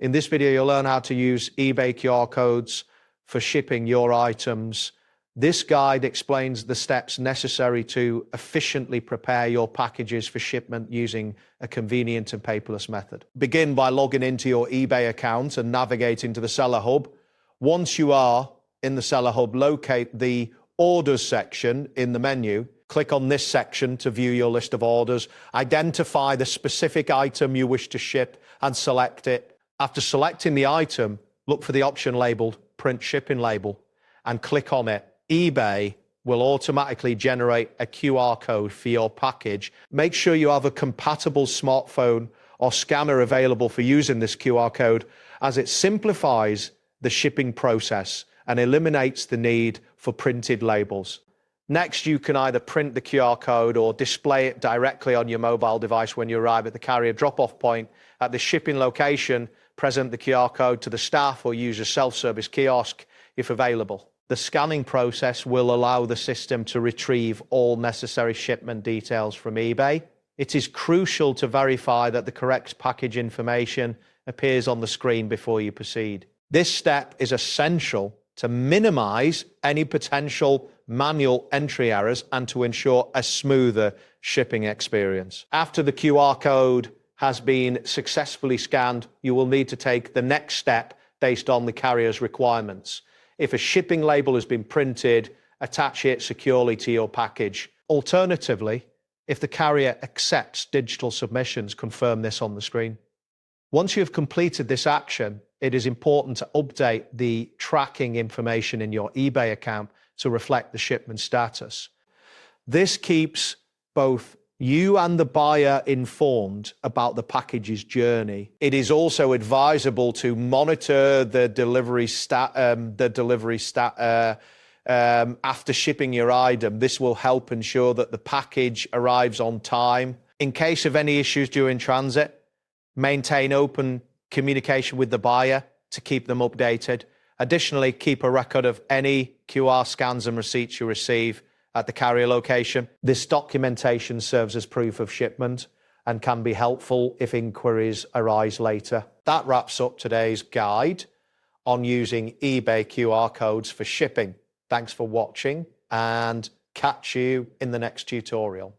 In this video, you'll learn how to use eBay QR codes for shipping your items. This guide explains the steps necessary to efficiently prepare your packages for shipment using a convenient and paperless method. Begin by logging into your eBay account and navigating to the Seller Hub. Once you are in the Seller Hub, locate the Orders section in the menu. Click on this section to view your list of orders. Identify the specific item you wish to ship and select it. After selecting the item, look for the option labeled Print Shipping Label and click on it. eBay will automatically generate a QR code for your package. Make sure you have a compatible smartphone or scanner available for using this QR code, as it simplifies the shipping process and eliminates the need for printed labels. Next, you can either print the QR code or display it directly on your mobile device when you arrive at the carrier drop-off point. At the shipping location, present the QR code to the staff or use a self-service kiosk if available. The scanning process will allow the system to retrieve all necessary shipment details from eBay. It is crucial to verify that the correct package information appears on the screen before you proceed. This step is essential to minimize any potential manual entry errors and to ensure a smoother shipping experience. After the QR code has been successfully scanned, you will need to take the next step based on the carrier's requirements. If a shipping label has been printed, attach it securely to your package. Alternatively, if the carrier accepts digital submissions, confirm this on the screen. Once you have completed this action, it is important to update the tracking information in your eBay account to reflect the shipment status. This keeps both you and the buyer informed about the package's journey. It is also advisable to monitor the delivery after shipping your item. This will help ensure that the package arrives on time. In case of any issues during transit, maintain open communication with the buyer to keep them updated. Additionally, keep a record of any QR scans and receipts you receive at the carrier location. This documentation serves as proof of shipment and can be helpful if inquiries arise later. That wraps up today's guide on using eBay QR codes for shipping. Thanks for watching and catch you in the next tutorial.